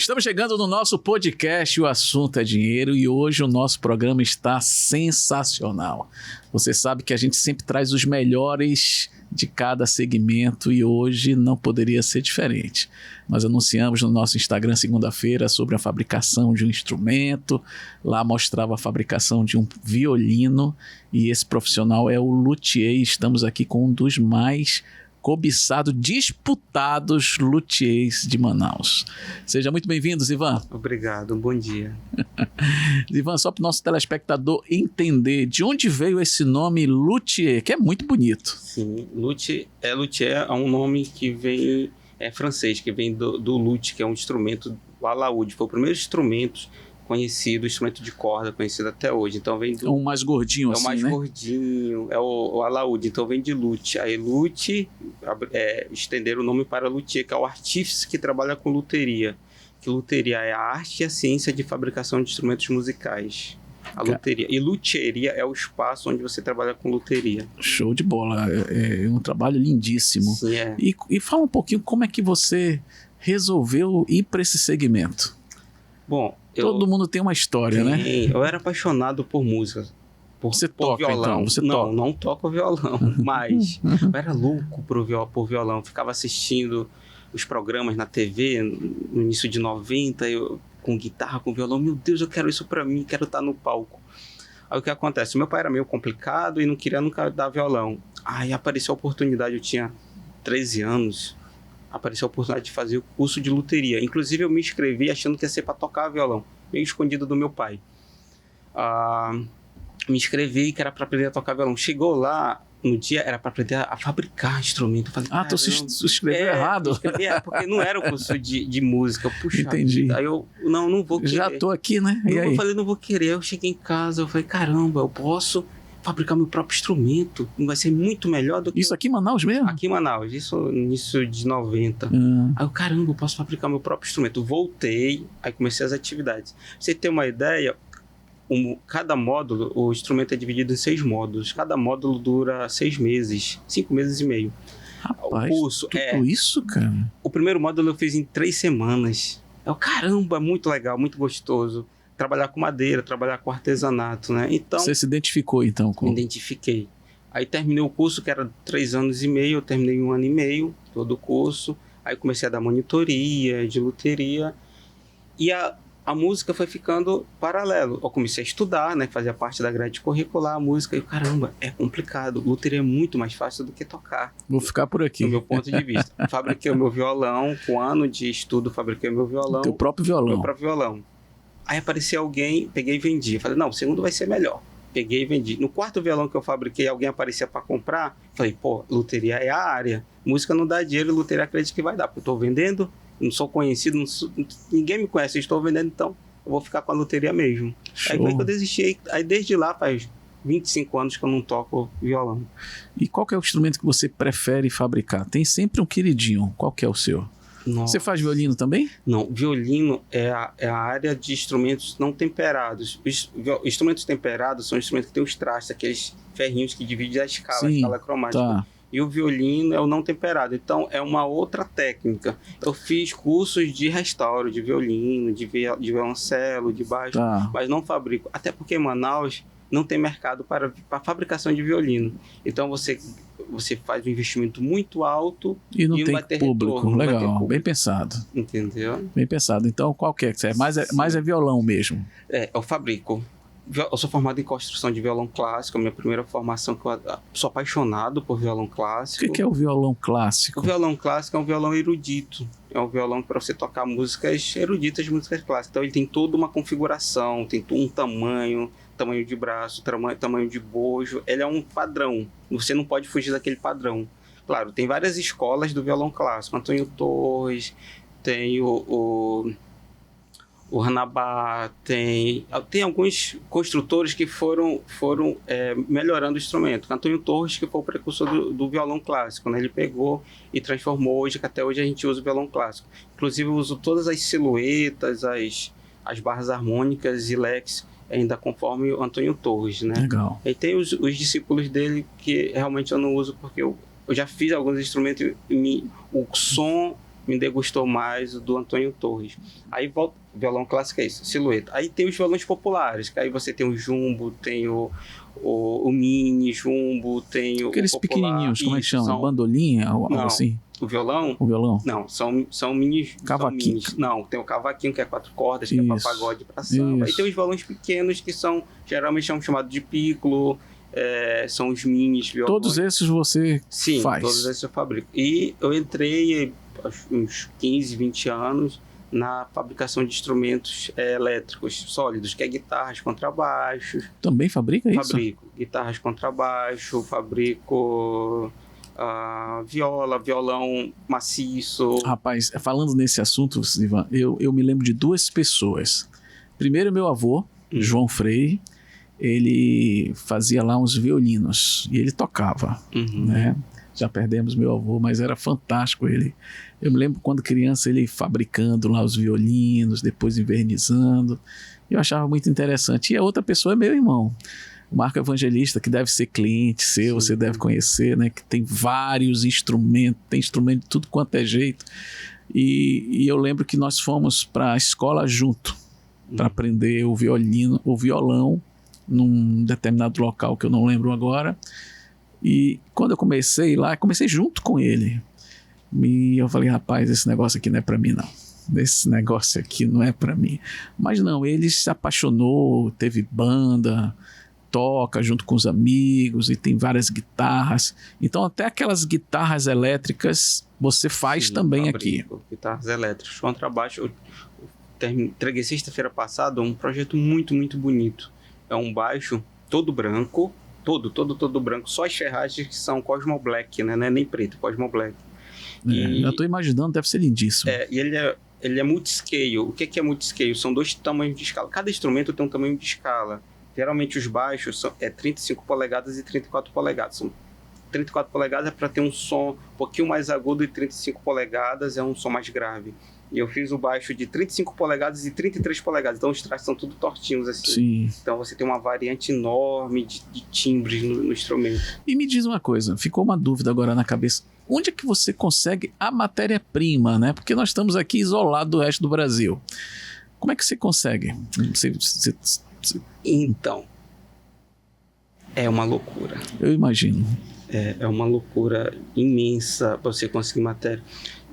Estamos chegando no nosso podcast, o assunto é dinheiro, e hoje o nosso programa está sensacional. Você sabe que a gente sempre traz os melhores de cada segmento e hoje não poderia ser diferente. Nós anunciamos no nosso Instagram segunda-feira sobre a fabricação de um instrumento, lá mostrava a fabricação de um violino e esse profissional é o luthier e estamos aqui com um dos mais cobiçados, disputados luthiers de Manaus. Seja muito bem-vindo, Zivan. Obrigado, bom dia. Zivan, só para o nosso telespectador entender de onde veio esse nome luthier, que é muito bonito. Sim, luthier é um nome que vem, é francês, que vem do luth, que é um instrumento, o alaúde, foi o primeiro instrumento conhecido, instrumento de corda conhecido até hoje. Então vem do... É o mais gordinho assim, né? É o mais gordinho, é o alaúde, então vem de luth. Aí luth, estenderam o nome para luthier, que é o artífice que trabalha com luteria. Que luteria é a arte e a ciência de fabricação de instrumentos musicais. A luteria. E luthieria é o espaço onde você trabalha com luteria. Show de bola, é um trabalho lindíssimo. Sim, é. E fala um pouquinho como é que você resolveu ir para esse segmento. Bom, todo mundo tem uma história, né? Eu era apaixonado por música. Você toca, violão. então? Não toco violão, mas eu era louco por violão. Ficava assistindo os programas na TV no início de 90, eu com guitarra, com violão. Meu Deus, eu quero isso pra mim, quero estar no palco. Aí o que acontece? Meu pai era meio complicado e não queria nunca dar violão. Aí apareceu a oportunidade, eu tinha 13 anos, apareceu a oportunidade de fazer o curso de luteria. Inclusive eu me inscrevi achando que ia ser para tocar violão, meio escondido do meu pai. Me inscrevi que era para aprender a tocar violão. Chegou lá, no dia era para aprender a fabricar instrumento. Falei, tu se inscreveu errado? Porque não era um curso de música. Puxa, entendi. Aí eu, não vou querer. Já tô aqui, né? E aí? Eu falei, não vou querer. Eu cheguei em casa, eu falei, caramba, eu posso fabricar meu próprio instrumento. Vai ser muito melhor do que... Isso aqui em Manaus mesmo? Aqui em Manaus, isso no início de 90. Aí eu, caramba, eu posso fabricar meu próprio instrumento. Voltei, aí comecei as atividades. Pra você ter uma ideia, cada módulo, o instrumento é dividido em 6 módulos. Cada módulo dura 6 meses, 5 meses e meio. Rapaz, o curso, tudo isso, cara? O primeiro módulo eu fiz em 3 semanas. Caramba, muito legal, muito gostoso. Trabalhar com madeira, trabalhar com artesanato, né? Então, você se identificou, então? Me identifiquei. Aí terminei o curso, que era 3 anos e meio, eu terminei em 1 ano e meio, todo o curso. Aí comecei a dar monitoria, de luteria. E a música foi ficando paralelo. Eu comecei a estudar, né? Fazia parte da grade curricular, a música. E caramba, é complicado. Luteria é muito mais fácil do que tocar. Vou ficar por aqui. Do meu ponto de vista. Fabriquei o meu violão, com 1 ano de estudo, fabriquei o meu violão. Teu próprio violão. Meu próprio violão. Aí apareceu alguém, peguei e vendi. Falei, não, o segundo vai ser melhor. Peguei e vendi. No quarto violão que eu fabriquei, alguém aparecia para comprar. Falei, pô, luteria é a área. Música não dá dinheiro, luteria acredita que vai dar. Porque eu tô vendendo, não sou conhecido, ninguém me conhece, eu estou vendendo, então eu vou ficar com a luteria mesmo. Show. Aí foi que eu desisti. Aí desde lá faz 25 anos que eu não toco violão. E qual que é o instrumento que você prefere fabricar? Tem sempre um queridinho. Qual que é o seu? Nossa. Você faz violino também? Não, violino é a área de instrumentos não temperados. Os instrumentos temperados são instrumentos que tem os trastes, aqueles ferrinhos que dividem a escala, a escala cromática. Tá. E o violino é o não temperado. Então, é uma outra técnica. Eu fiz cursos de restauro de violino, de violoncelo, de baixo, mas não fabrico. Até porque em Manaus não tem mercado para fabricação de violino. Então, você faz um investimento muito alto e não tem vai ter público. Retorno, legal, vai ter público. Bem pensado. Entendeu? Bem pensado. Então, qual que é? Mais é violão mesmo? Eu fabrico. Eu sou formado em construção de violão clássico, a minha primeira formação, que eu sou apaixonado por violão clássico. O que é o violão clássico? O violão clássico é um violão erudito. É um violão para você tocar músicas eruditas, músicas clássicas. Então ele tem toda uma configuração, tem um tamanho de braço, tamanho de bojo. Ele é um padrão. Você não pode fugir daquele padrão. Claro, tem várias escolas do violão clássico. Antônio Torres, tem o Ranabá, tem alguns construtores que foram melhorando o instrumento. Antônio Torres, que foi o precursor do violão clássico, né? Ele pegou e transformou hoje, que até hoje a gente usa o violão clássico. Inclusive eu uso todas as silhuetas, as barras harmônicas e leques, ainda conforme o Antônio Torres, né? Legal. E tem os discípulos dele que realmente eu não uso, porque eu já fiz alguns instrumentos e o som me degustou mais o do Antônio Torres. Aí volta, violão clássico é isso, silhueta. Aí tem os violões populares, que aí você tem o jumbo, tem o mini jumbo, tem o Aqueles popular, pequenininhos, como é que chama? são... Bandolinha, algo Não. assim? O violão? O violão? Não, são minis. Cavaquinho. São minis. Não, tem o cavaquinho que é 4 cordas, que é para pagode e para samba. Isso. E tem os violões pequenos que são, geralmente são chamados de piccolo, são os minis violões. Todos esses você Sim, faz? Sim, todos esses eu fabrico. E eu entrei há uns 15, 20 anos na fabricação de instrumentos elétricos sólidos, que é guitarras, contrabaixos. Também fabrica isso? Fabrico guitarras, contrabaixo, fabrico violão maciço. Rapaz, falando nesse assunto, Ivan, eu me lembro de 2 pessoas. Primeiro, meu avô, João Freire, ele fazia lá uns violinos e ele tocava, né? Já perdemos meu avô, mas era fantástico ele. Eu me lembro quando criança ele fabricando lá os violinos, depois invernizando. Eu achava muito interessante. E a outra pessoa é meu irmão, o Marco Evangelista, que deve ser cliente seu, você deve conhecer, né? Que tem vários instrumentos, tem instrumento de tudo quanto é jeito. E eu lembro que nós fomos para a escola junto, para aprender o violão, num determinado local que eu não lembro agora. E quando eu comecei lá, comecei junto com ele. E eu falei, rapaz, esse negócio aqui não é para mim, não. Esse negócio aqui não é para mim. Mas não, ele se apaixonou, teve banda, toca junto com os amigos e tem várias guitarras. Então até aquelas guitarras elétricas você faz também aqui. Guitarras elétricas, contrabaixo. Eu entreguei sexta-feira passada um projeto muito, muito bonito. É um baixo todo branco, todo branco, só as ferragens que são Cosmo Black, né? Não é nem preto, Cosmo Black. Eu estou imaginando, deve ser lindíssimo. E ele é multiscale. O que é multiscale? São 2 tamanhos de escala. Cada instrumento tem um tamanho de escala. Geralmente os baixos são 35 polegadas e 34 polegadas. 34 polegadas é para ter um som um pouquinho mais agudo e 35 polegadas é um som mais grave. E eu fiz o baixo de 35 polegadas e 33 polegadas. Então os traços são tudo tortinhos assim. Sim. Então você tem uma variante enorme de timbres no instrumento. E me diz uma coisa, ficou uma dúvida agora na cabeça. Onde é que você consegue a matéria-prima, né? Porque nós estamos aqui isolados do resto do Brasil. Como é que você consegue? Então, é uma loucura. Eu imagino. É uma loucura imensa para você conseguir matéria.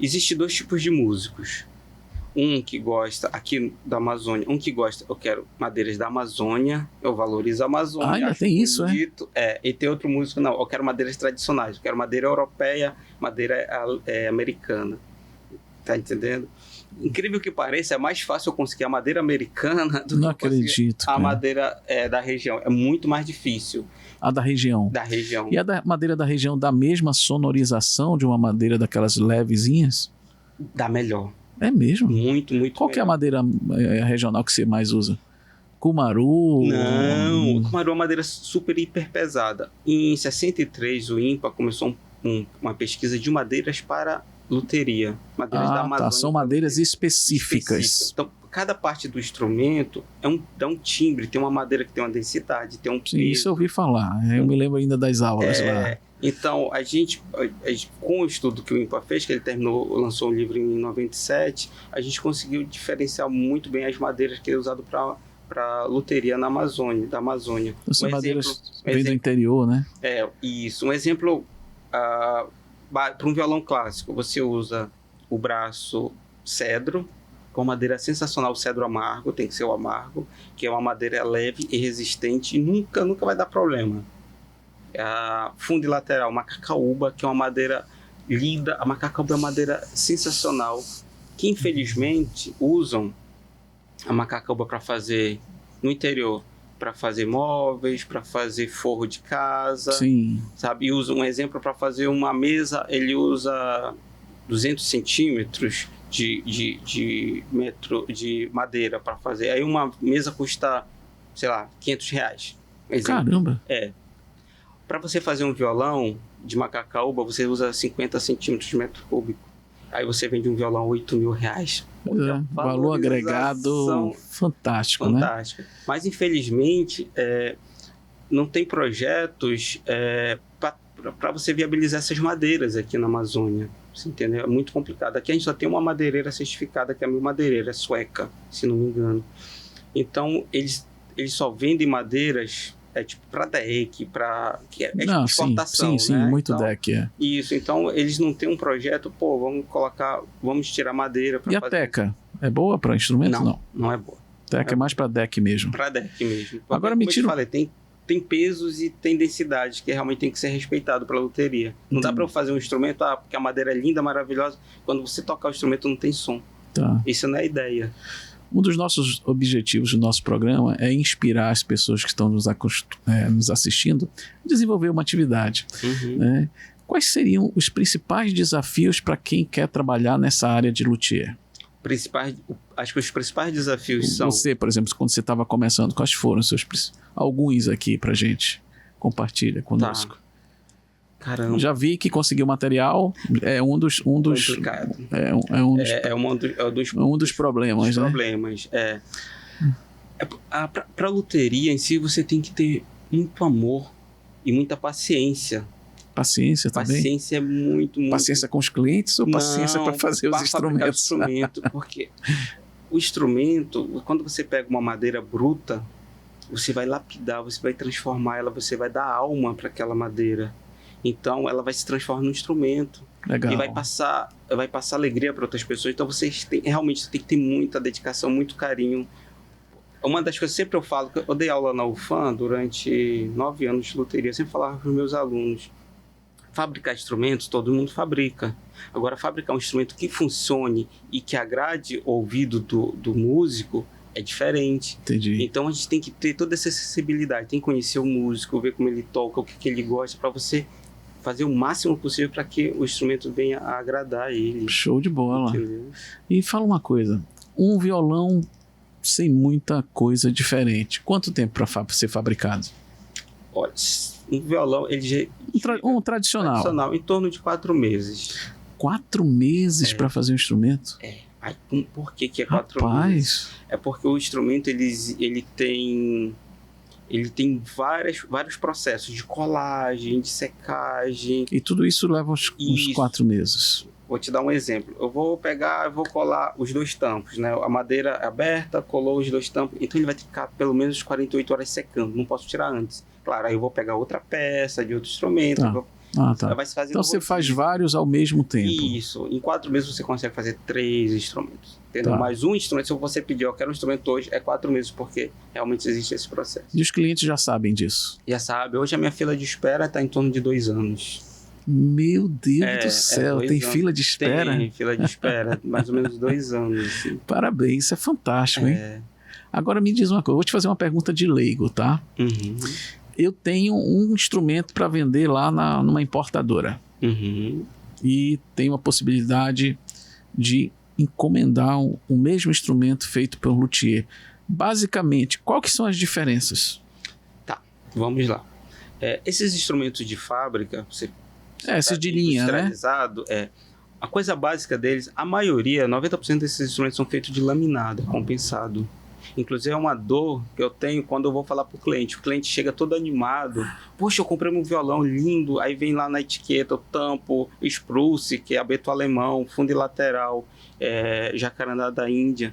Existem 2 tipos de músicos. Um que gosta, aqui da Amazônia, eu quero madeiras da Amazônia, eu valorizo a Amazônia. Ainda tem isso, bonito, e tem outro músico, não, eu quero madeiras tradicionais, eu quero madeira europeia, madeira americana. Tá entendendo? Incrível que pareça, é mais fácil eu conseguir a madeira americana do Não que acredito, a madeira da região. É muito mais difícil. A da região. Da região. E a da madeira da região dá a mesma sonorização de uma madeira daquelas levezinhas? Dá melhor. É mesmo? Muito, muito Qual melhor. que é a madeira regional que você mais usa? Cumaru? Não, o Cumaru é uma madeira super, hiper pesada. Em 63, o INPA começou uma pesquisa de madeiras para luteria. Madeiras da Amazônia. São madeiras específicas. Então, cada parte do instrumento dá um timbre, tem uma madeira que tem uma densidade, tem um peso. Sim, isso eu ouvi falar. Eu me lembro ainda das aulas lá. Então, a gente, com o estudo que o INPA fez, que ele lançou um livro em 97, a gente conseguiu diferenciar muito bem as madeiras que é usado para luteria da Amazônia. Essas madeiras vêm do interior, né? Isso. Um exemplo, para um violão clássico, você usa o braço cedro, com madeira sensacional, o cedro amargo, tem que ser o amargo, que é uma madeira leve e resistente e nunca vai dar problema. Fundo lateral, macacaúba, que é uma madeira linda. A macacaúba é uma madeira sensacional, que infelizmente usam a macacaúba para fazer no interior, para fazer móveis, para fazer forro de casa. Sim. Sabe? E usa um exemplo para fazer uma mesa, ele usa 200 centímetros de madeira para fazer. Aí uma mesa custa, sei lá, R$500. Caramba! Para você fazer um violão de macacaúba, você usa 50 centímetros de metro cúbico. Aí você vende um violão R$8.000. Valor agregado fantástico, né? Mas, infelizmente, não tem projetos para você viabilizar essas madeiras aqui na Amazônia. Você entendeu? É muito complicado. Aqui a gente só tem uma madeireira certificada, que é a minha madeireira, é sueca, se não me engano. Então, eles só vendem madeiras, tipo, para deck, que é Não, exportação, sim, né? muito então, deck, é. Isso, então eles não têm um projeto, vamos tirar madeira para fazer. E a teca? É boa para instrumento? Não, não é boa. Teca é mais para deck mesmo. Para deck mesmo. Porque, agora me tira... eu falei, tem pesos e tem densidade que realmente tem que ser respeitado pela luteria. Não dá para eu fazer um instrumento, porque a madeira é linda, maravilhosa, quando você tocar o instrumento não tem som. Tá. Isso não é ideia. Um dos nossos objetivos do nosso programa é inspirar as pessoas que estão nos assistindo a desenvolver uma atividade. Né? Quais seriam os principais desafios para quem quer trabalhar nessa área de luthier? Acho que os principais desafios são... Você, por exemplo, quando você estava começando, quais foram os seus alguns aqui pra gente? Compartilha conosco. Tá. Caramba. Já vi que conseguir o material é um dos complicado. Um dos problemas, né? Para a luteria em si, você tem que ter muito amor e muita paciência. Paciência também? Paciência é muito... Paciência com os clientes ou paciência para fazer os instrumentos? Porque o instrumento, quando você pega uma madeira bruta, você vai lapidar, você vai transformar ela, você vai dar alma para aquela madeira. Então, ela vai se transformar num instrumento. Legal. E vai passar alegria para outras pessoas. Então, realmente tem que ter muita dedicação, muito carinho. Uma das coisas que sempre eu falo, que eu dei aula na UFAM durante 9 anos de luteria, eu sempre falava para os meus alunos, fabricar instrumentos, todo mundo fabrica. Agora, fabricar um instrumento que funcione e que agrade o ouvido do músico é diferente. Entendi. Então, a gente tem que ter toda essa acessibilidade, tem que conhecer o músico, ver como ele toca, o que ele gosta, para você fazer o máximo possível para que o instrumento venha a agradar ele. Show de bola. Entendeu? E fala uma coisa, um violão sem muita coisa diferente, quanto tempo para ser fabricado? Olha, um violão, ele um tradicional. Em torno de 4 meses. 4 meses para fazer um instrumento? Aí, por que é 4 meses? É porque o instrumento ele tem vários processos de colagem, de secagem. E tudo isso leva uns 4 meses. Vou te dar um exemplo. Eu vou colar os 2 tampos, né? A madeira aberta, colou os 2 tampos. Então ele vai ficar pelo menos 48 horas secando. Não posso tirar antes. Claro, aí eu vou pegar outra peça de outro instrumento. Tá. Vai se fazer então você faz vários ao mesmo tempo. Isso. Em 4 meses você consegue fazer 3 instrumentos. Entendeu? Mas um instrumento, se você pedir, eu quero um instrumento hoje, é 4 meses, porque realmente existe esse processo. E os clientes já sabem disso? Já sabem. Hoje a minha fila de espera está em torno de 2 anos. Meu Deus do céu, tem fila de espera? Tem fila de espera, mais ou menos 2 anos. Assim. Parabéns, isso é fantástico, hein? Agora me diz uma coisa, eu vou te fazer uma pergunta de leigo, tá? Eu tenho um instrumento para vender lá numa importadora. E tenho a possibilidade de encomendar o mesmo instrumento feito pelo luthier. Basicamente, quais que são as diferenças? Tá, vamos lá. Esses instrumentos de fábrica, esses de linha, né? A coisa básica deles, a maioria, 90% desses instrumentos são feitos de laminado, compensado. Inclusive é uma dor que eu tenho quando eu vou falar pro cliente. O cliente chega todo animado. Poxa, eu comprei um violão lindo. Aí vem lá na etiqueta o tampo Spruce, que é abeto alemão, fundo lateral, jacarandá da Índia.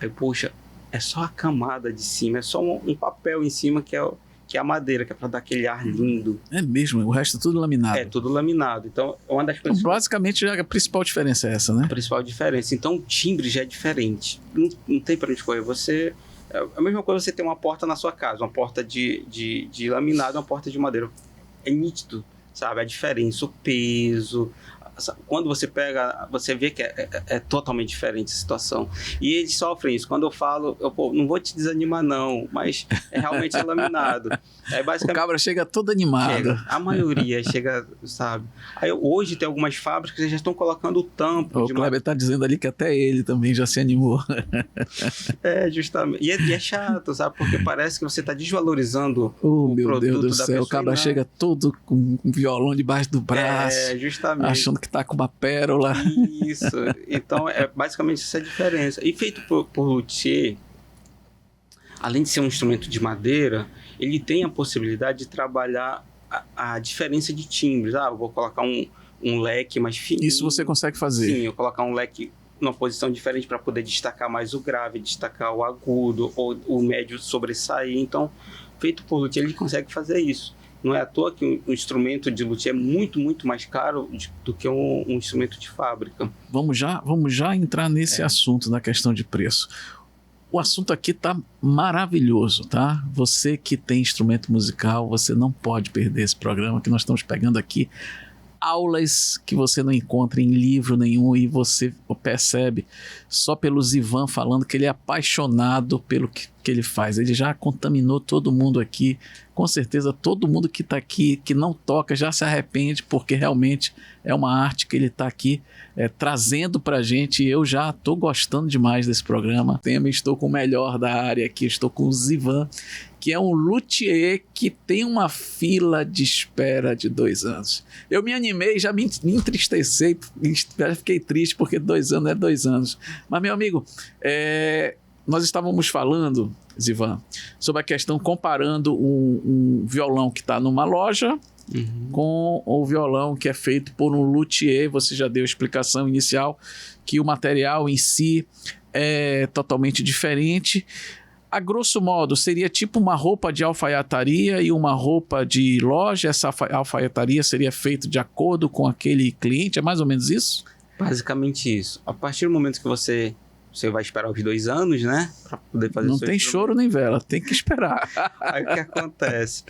Aí, poxa, é só a camada de cima, é só um papel em cima que é a madeira, que é para dar aquele ar lindo. É mesmo, o resto é tudo laminado. É tudo laminado. Então, uma das coisas... Basicamente, a principal diferença é essa, né? A principal diferença. Então, o timbre já é diferente. Não tem para onde correr. A mesma coisa você tem uma porta na sua casa, uma porta de laminado, uma porta de madeira. É nítido, sabe? A diferença, o peso... Quando você pega, você vê que é totalmente diferente a situação. E eles sofrem isso. Quando eu falo, não vou te desanimar não, mas realmente é laminado. O cabra chega todo animado. A maioria chega, sabe? Aí hoje tem algumas fábricas que já estão colocando o tampo. O Kleber está dizendo ali que até ele também já se animou. Justamente. E é chato, sabe? Porque parece que você está desvalorizando o meu produto Deus do da céu, pessoa. O cabra chega todo com um violão debaixo do braço. Justamente. Achando que tá com uma pérola. Isso. Então, basicamente essa a diferença. E feito por luthier, além de ser um instrumento de madeira, ele tem a possibilidade de trabalhar a diferença de timbres. Eu vou colocar um leque mais fininho. Isso você consegue fazer? Sim, eu colocar um leque numa posição diferente para poder destacar mais o grave, destacar o agudo, ou o médio sobressair. Então, feito por luthier, ele consegue fazer isso. Não é à toa que um instrumento de luthier é muito, muito mais caro do que um instrumento de fábrica. Vamos já entrar nesse assunto da questão de preço. O assunto aqui tá maravilhoso, tá? Você que tem instrumento musical, você não pode perder esse programa que nós estamos pegando aqui aulas que você não encontra em livro nenhum e você percebe só pelo Zivan falando que ele é apaixonado pelo que ele faz. Ele já contaminou todo mundo aqui. Com certeza todo mundo que está aqui, que não toca, já se arrepende, porque realmente é uma arte que ele está aqui trazendo para a gente. E eu já estou gostando demais desse programa. Estou com o melhor da área aqui, estou com o Zivan, que é um luthier que tem uma fila de espera de 2 anos. Eu me animei, já me entristeci, já fiquei triste porque 2 anos é 2 anos. Mas, meu amigo, nós estávamos falando, Zivan, sobre a questão comparando um violão que está numa loja com o violão que é feito por um luthier. Você já deu a explicação inicial que o material em si é totalmente diferente. A grosso modo, seria tipo uma roupa de alfaiataria e uma roupa de loja. Essa alfaiataria seria feita de acordo com aquele cliente? É mais ou menos isso? Basicamente isso. A partir do momento que você vai esperar os 2 anos, né? Pra poder fazer Não tem choro nem vela, tem que esperar. Aí o que acontece?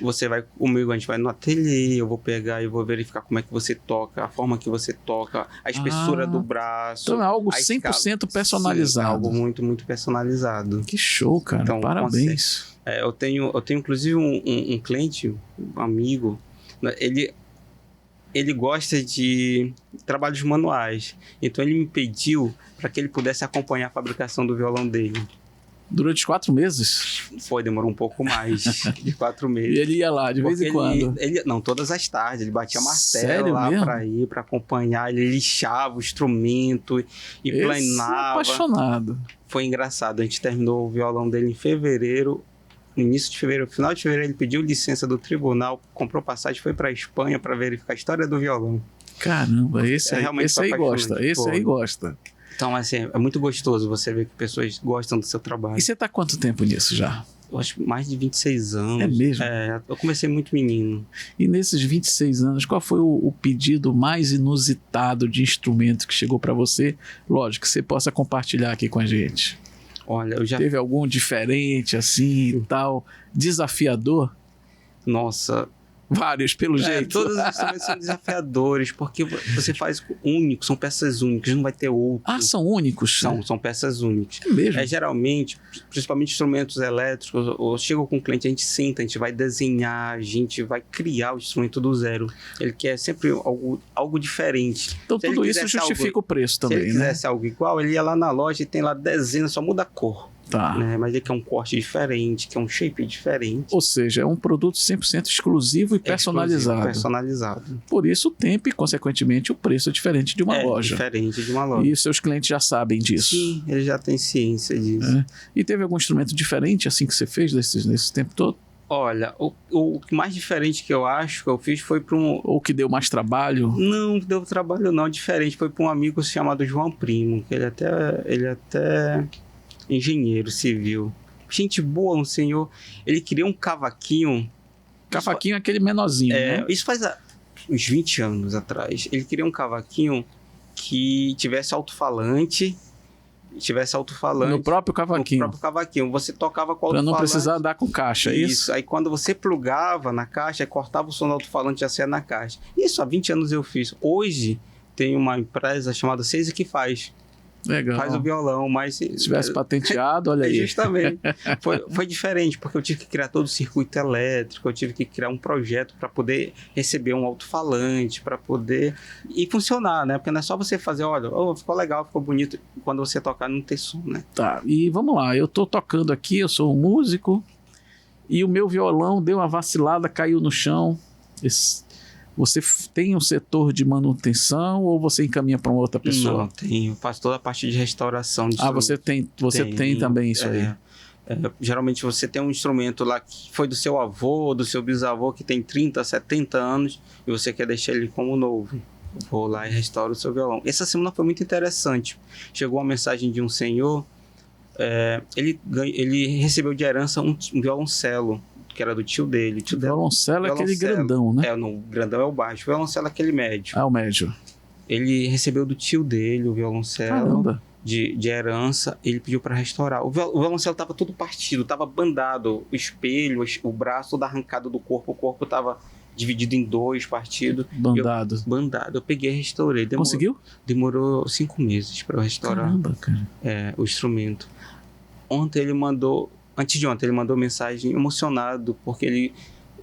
Você vai comigo, a gente vai no ateliê, eu vou pegar e vou verificar como é que você toca, a forma que você toca, a espessura do braço. Então é algo 100% personalizado. Sim, algo muito, muito personalizado. Que show, cara. Então, parabéns. Eu tenho inclusive um cliente, um amigo, ele gosta de trabalhos manuais. Então ele me pediu para que ele pudesse acompanhar a fabricação do violão dele. Durante 4 meses? Demorou um pouco mais de 4 meses. E ele ia lá de vez em quando? Não, todas as tardes. Ele batia martelo Sério lá mesmo? para ir, para acompanhar. Ele lixava o instrumento e planava. Apaixonado. Foi engraçado. A gente terminou o violão dele em fevereiro. No início de fevereiro, final de fevereiro, ele pediu licença do tribunal, comprou passagem, foi para a Espanha para verificar a história do violão. Caramba, esse aí gosta. Esse aí gosta. Então, assim, é muito gostoso você ver que pessoas gostam do seu trabalho. E você está há quanto tempo nisso já? Eu acho que mais de 26 anos. É mesmo? Eu comecei muito menino. E nesses 26 anos, qual foi o pedido mais inusitado de instrumento que chegou para você? Lógico, que você possa compartilhar aqui com a gente. Olha, eu já... Teve algum diferente, assim, e tal, desafiador? Nossa... Vários, pelo jeito. Todos os instrumentos são desafiadores, porque você faz único, são peças únicas, não vai ter outro. Ah, são únicos? São peças únicas. É mesmo? Geralmente, principalmente instrumentos elétricos, ou chega com o cliente, a gente senta, a gente vai desenhar, a gente vai criar o instrumento do zero. Ele quer sempre algo diferente. Então tudo isso justifica o preço também, né? Se ele quisesse algo igual, ele ia lá na loja e tem lá dezenas, só muda a cor. Tá. Mas ele quer um corte diferente, quer um shape diferente. Ou seja, é um produto 100% exclusivo e personalizado. Personalizado. Por isso o tempo e, consequentemente, o preço é diferente de uma loja. Diferente de uma loja. E os seus clientes já sabem disso. Sim, eles já têm ciência disso. E teve algum instrumento diferente assim que você fez nesse tempo todo? Olha, o mais diferente que eu acho que eu fiz foi para um... Ou que deu mais trabalho? Não deu trabalho não, diferente. Foi para um amigo chamado João Primo, que ele até engenheiro civil. Gente boa, um senhor. Ele queria um cavaquinho. Cavaquinho é aquele menorzinho, né? Isso faz uns 20 anos atrás. Ele queria um cavaquinho que tivesse alto-falante. No próprio cavaquinho. Você tocava com o alto-falante. Para não precisar andar com caixa, é isso? Aí quando você plugava na caixa, cortava o som do alto-falante e já saia na caixa. Isso há 20 anos eu fiz. Hoje tem uma empresa chamada Seise que faz. Legal. Faz o violão, mas... Se tivesse patenteado, olha aí. Justamente. Foi diferente, porque eu tive que criar todo o circuito elétrico, eu tive que criar um projeto para poder receber um alto-falante, para poder... E funcionar, né? Porque não é só você fazer, olha, ficou legal, ficou bonito, quando você tocar não ter som, né? Tá, e vamos lá, eu tô tocando aqui, eu sou um músico, e o meu violão deu uma vacilada, caiu no chão. Você tem um setor de manutenção ou você encaminha para uma outra pessoa? Não, tenho. Faço toda a parte de restauração. Você tem também isso aí? Geralmente você tem um instrumento lá que foi do seu avô, do seu bisavô, que tem 30, 70 anos, e você quer deixar ele como novo. vou lá e restauro o seu violão. Essa semana foi muito interessante. Chegou uma mensagem de um senhor, ele recebeu de herança um violoncelo, que era do tio dele. O violoncelo é aquele grandão, né? O grandão é o baixo, o violoncelo é aquele médio. Ah, o médio. Ele recebeu do tio dele o violoncelo. Caramba. De herança, ele pediu para restaurar. O violoncelo estava todo partido, estava bandado, o espelho, o braço todo arrancado do corpo, o corpo estava dividido em 2, partido. Bandado. Eu peguei e restaurei. Conseguiu? Demorou 5 meses para eu restaurar. Caramba, cara. O instrumento. Antes de ontem, ele mandou mensagem emocionado, porque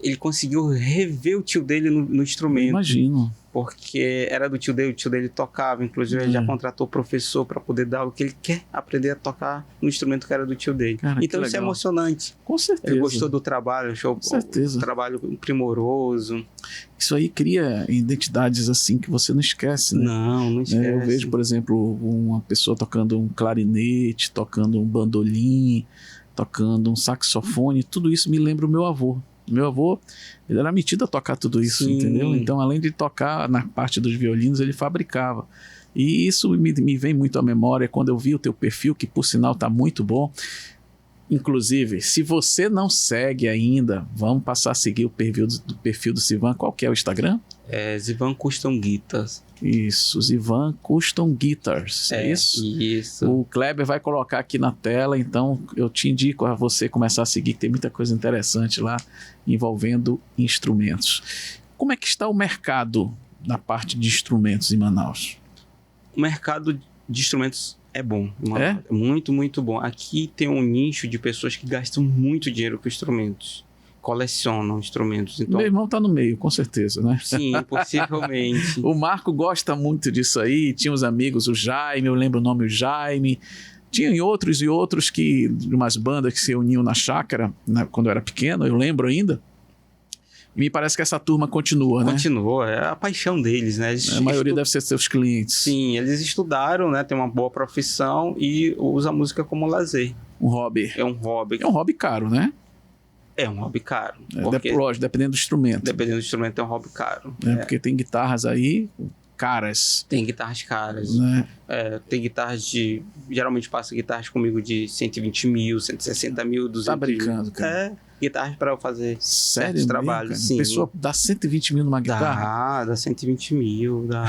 ele conseguiu rever o tio dele no instrumento. Imagino. Porque era do tio dele, o tio dele tocava, inclusive ele já contratou professor para poder dar o que ele quer aprender a tocar no instrumento que era do tio dele. Cara, então isso é emocionante. Com certeza. Ele gostou do trabalho, achou o trabalho primoroso. Isso aí cria identidades assim que você não esquece, né? Não esquece. Eu vejo, por exemplo, uma pessoa tocando um clarinete, tocando um bandolim, tocando um saxofone, tudo isso me lembra o meu avô. Meu avô, ele era metido a tocar tudo isso, Sim. entendeu? Então, além de tocar na parte dos violinos, ele fabricava. E isso me vem muito à memória quando eu vi o teu perfil, que por sinal está muito bom. Inclusive, se você não segue ainda, vamos passar a seguir o perfil do Zivan. Qual que é o Instagram? Zivan Custom Guitars. Isso, Zivan Custom Guitars, é isso? Isso. O Kleber vai colocar aqui na tela, então eu te indico a você começar a seguir, que tem muita coisa interessante lá envolvendo instrumentos. Como é que está o mercado na parte de instrumentos em Manaus? O mercado de instrumentos é bom. Muito, muito bom. Aqui tem um nicho de pessoas que gastam muito dinheiro com instrumentos. Colecionam instrumentos. Então, meu irmão tá no meio, com certeza, né? Sim, possivelmente. O Marco gosta muito disso aí. Tinha os amigos, o Jaime, eu lembro o nome, o Jaime. Tinha outros que, de umas bandas que se uniam na chácara, né, quando eu era pequeno, eu lembro ainda. E me parece que essa turma continua, né? Continua, é a paixão deles, né? A maioria deve ser seus clientes. Sim, eles estudaram, né? Tem uma boa profissão e usa a música como lazer. Um hobby. É um hobby. É um hobby caro, né? É um hobby caro. Lógico, dependendo do instrumento. Dependendo do instrumento, é um hobby caro. Porque tem guitarras aí caras. Tem guitarras caras. Né? Tem guitarras de... Geralmente passa guitarras comigo de 120 mil, 160 mil, 200 Tá brincando, cara? Guitarras para eu fazer certos trabalhos. Sim. A pessoa dá 120 mil numa guitarra? Dá 120 mil, dá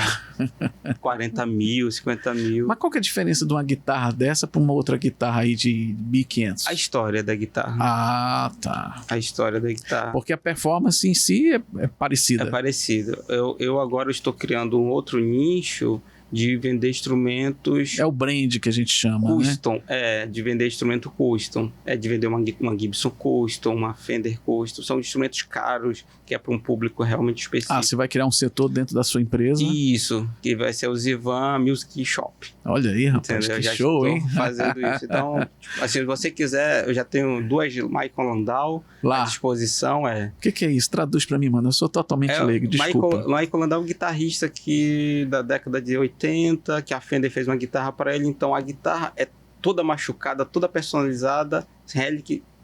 40 mil, 50 mil. Mas qual que é a diferença de uma guitarra dessa para uma outra guitarra aí de 1.500? A história da guitarra. Ah, tá. A história da guitarra. Porque a performance em si é parecida. É parecida. Eu agora estou criando um outro nicho de vender instrumentos... É o brand que a gente chama, custom, né? De vender instrumento custom. De vender uma Gibson custom, uma Fender custom. São instrumentos caros, que é para um público realmente específico. Ah, você vai criar um setor dentro da sua empresa? Isso, que vai ser o Zivan Music Shop. Olha aí, rapaz, entendeu? que show, hein? Fazendo isso. Então, assim, se você quiser, eu já tenho 2 Michael Landau lá à disposição. O que é isso? Traduz para mim, mano. Eu sou totalmente leigo, desculpa. Michael Landau é um guitarrista que, da década de 80, que a Fender fez uma guitarra para ele. Então, a guitarra é toda machucada, toda personalizada.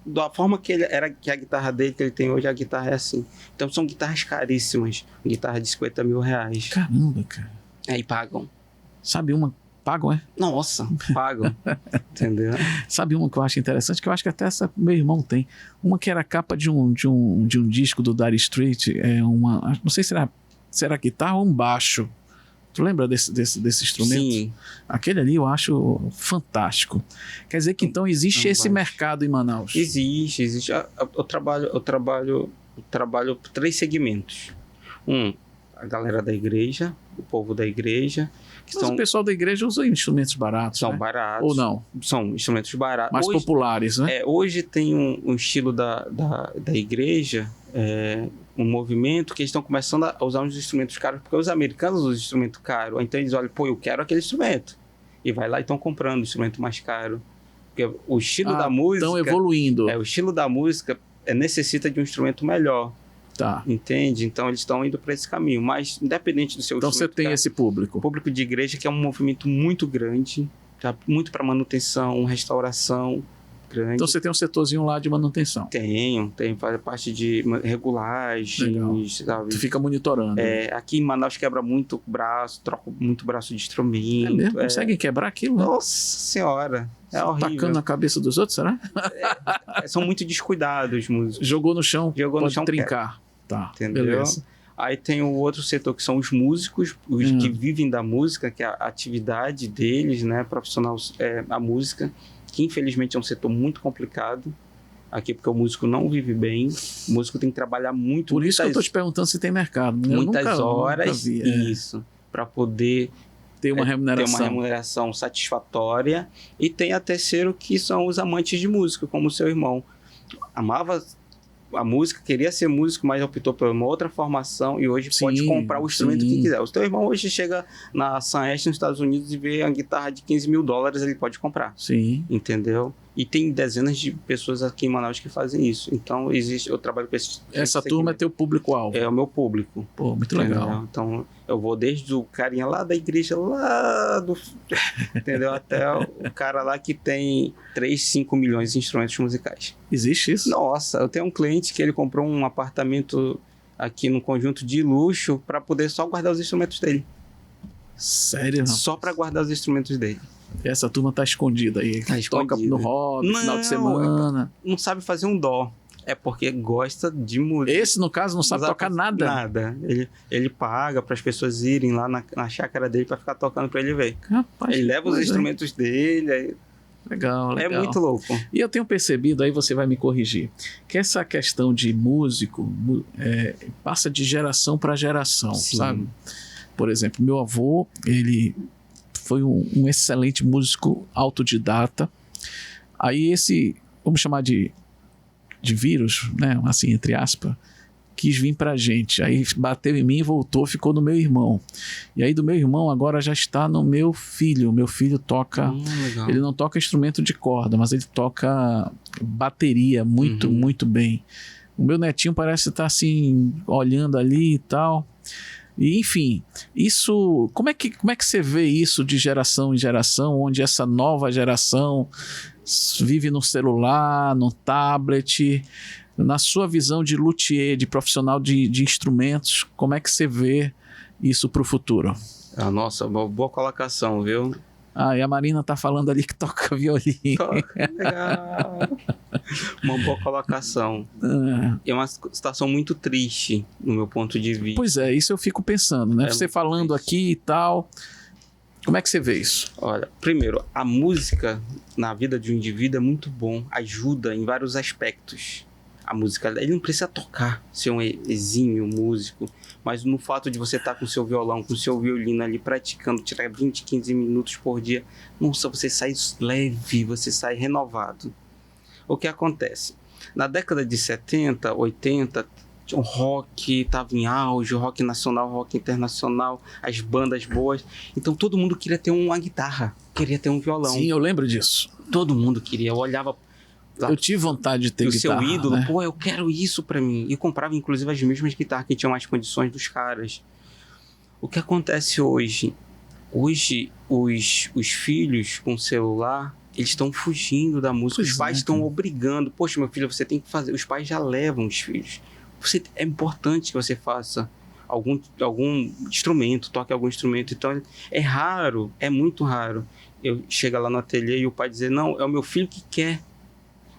Da forma que que a guitarra dele, que ele tem hoje, a guitarra é assim. Então, são guitarras caríssimas. Guitarra de 50 mil reais. Caramba, cara. Aí pagam. Sabe uma... Pagam, é? Nossa, pagam. Entendeu? Sabe uma que eu acho interessante? Que eu acho que até essa meu irmão tem. Uma que era a capa de um disco do Dire Straits. Não sei se era guitarra ou um baixo. Tu lembra desse instrumento? Sim. Aquele ali eu acho fantástico. Quer dizer que então existe esse mercado em Manaus? Existe. Eu trabalho 3 segmentos. A galera da igreja, o povo da igreja. Mas o pessoal da igreja usa instrumentos baratos, São né? baratos. Ou não? São instrumentos baratos. Mais populares, né? Hoje tem um estilo da igreja, um movimento que eles estão começando a usar uns instrumentos caros, porque os americanos usam instrumento caro. Então eles olham, eu quero aquele instrumento. E vai lá e estão comprando o instrumento mais caro. Porque o estilo da música... Estão evoluindo. O estilo da música necessita de um instrumento melhor. Tá. Entende? Então eles estão indo para esse caminho. Mas independente do seu Então você tem esse público. O público de igreja, que é um movimento muito grande, tá? Muito para manutenção, restauração. grande. Então você tem um setorzinho lá de manutenção. Tenho, faz parte de regulagem, sabe? Tu fica monitorando. Aqui em Manaus quebra muito braço, troca muito braço de instrumento. É mesmo? Consegue quebrar aquilo? Né? Nossa senhora, é horrível. Tacando na cabeça dos outros, será? São muito descuidados os músicos. Jogou no chão, Jogou pode no chão, trincar. Tá, entendeu? Beleza. Aí tem o outro setor que são os músicos, os que vivem da música, que é a atividade deles, né, profissional, a música, que infelizmente é um setor muito complicado aqui, porque o músico não vive bem, o músico tem que trabalhar muito. Por isso que eu tô te perguntando se tem mercado. Muitas horas, nunca vi, isso, para poder ter uma remuneração. Ter uma remuneração satisfatória. E tem a terceiro, que são os amantes de música, como o seu irmão. Amava a música, queria ser músico, mas optou por uma outra formação e hoje pode comprar o instrumento que quiser. O seu irmão hoje chega na Sunest nos Estados Unidos e vê a guitarra de $15 mil, ele pode comprar. Sim. Entendeu? E tem dezenas de pessoas aqui em Manaus que fazem isso. Então, eu trabalho com esse... Essa turma é teu público-alvo. É o meu público. Pô, muito legal. Então, eu vou desde o carinha lá da igreja, lá do... entendeu? Até o cara lá que tem 3, 5 milhões de instrumentos musicais. Existe isso? Nossa, eu tenho um cliente que ele comprou um apartamento aqui no conjunto de luxo para poder só guardar os instrumentos dele. Sério? Não? Só para guardar os instrumentos dele. Essa turma tá escondida aí. Tá escondida. Toca no hobby, final de semana. Não sabe fazer um dó. É porque gosta de música. Esse, no caso, não sabe tocar nada? Nada. Ele paga para as pessoas irem lá na chácara dele para ficar tocando para ele ver. Rapaz, ele leva os instrumentos dele. Legal. É muito louco. E eu tenho percebido, aí você vai me corrigir, que essa questão de músico passa de geração para geração, sabe? Por exemplo, meu avô, ele foi um excelente músico autodidata. Aí vamos chamar de vírus, né? Assim, entre aspas, quis vir pra gente. Aí bateu em mim e voltou, ficou no meu irmão. E aí do meu irmão agora já está no meu filho. Meu filho toca... ele não toca instrumento de corda, mas ele toca bateria muito bem. O meu netinho parece estar assim, olhando ali e tal... E, enfim, isso, como é que você vê isso de geração em geração, onde essa nova geração vive no celular, no tablet, na sua visão de luthier, de profissional de instrumentos, como é que você vê isso para o futuro? Nossa, uma boa colocação, viu? E a Marina tá falando ali que toca violino. Toca, legal. Uma boa colocação. É uma situação muito triste, no meu ponto de vista. Pois é, isso eu fico pensando, né? Você falando triste aqui e tal, como é que você vê isso? Olha, primeiro, a música na vida de um indivíduo é muito bom, ajuda em vários aspectos. A música, ele não precisa tocar, ser um exímio músico, mas no fato de você estar com o seu violão, com o seu violino ali praticando, tirar 20, 15 minutos por dia, nossa, você sai leve, você sai renovado. O que acontece? Na década de 70, 80, o rock estava em auge, o rock nacional, o rock internacional, as bandas boas. Então todo mundo queria ter uma guitarra, queria ter um violão. Sim, eu lembro disso. Todo mundo queria, eu olhava... Eu tive vontade de ter guitarra, o seu ídolo, né? Eu quero isso pra mim. E eu comprava, inclusive, as mesmas guitarras que tinham mais condições dos caras. O que acontece hoje? Hoje, os filhos com celular, eles estão fugindo da música. Os pais estão obrigando. Poxa, meu filho, você tem que fazer. Os pais já levam os filhos. É importante que você faça algum instrumento, toque algum instrumento. Então, é raro, é muito raro. Eu chego lá no ateliê e o pai dizer, não, é o meu filho que quer.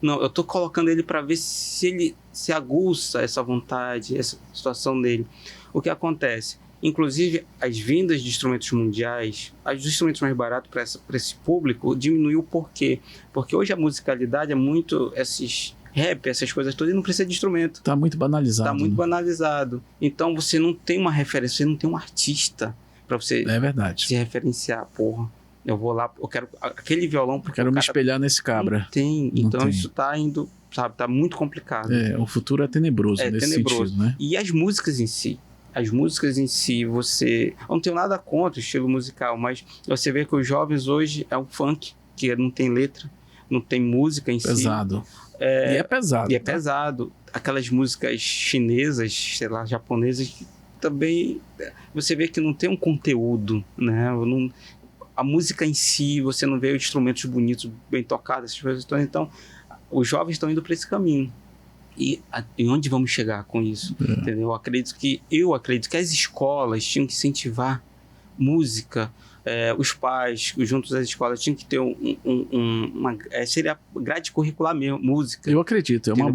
Não, eu tô colocando ele para ver se ele se aguça essa vontade, essa situação dele. O que acontece? Inclusive, as vendas de instrumentos mundiais, os instrumentos mais baratos para esse público, diminuiu por quê? Porque hoje a musicalidade é muito esses rap, essas coisas todas, e não precisa de instrumento. Tá muito banalizado. Tá muito banalizado. Então, você não tem uma referência, você não tem um artista para você se referenciar, porra. Eu vou lá, eu quero aquele violão... Eu quero me espelhar nesse cabra. Não tem. Então isso tá indo, sabe, tá muito complicado. O futuro é tenebroso nesse sentido, né? E as músicas em si, você... Eu não tenho nada contra o estilo musical, mas você vê que os jovens hoje é um funk, que não tem letra, não tem música em pesado. Si. E é pesado. E é pesado. Aquelas músicas chinesas, sei lá, japonesas, que também você vê que não tem um conteúdo, né? a música em si, você não vê instrumentos bonitos, bem tocados, essas coisas todas. Então, os jovens estão indo para esse caminho. E onde vamos chegar com isso? Entendeu? Eu acredito que as escolas tinham que incentivar música, os pais, juntos às escolas, tinham que ter seria grade curricular mesmo, música. Eu acredito, é uma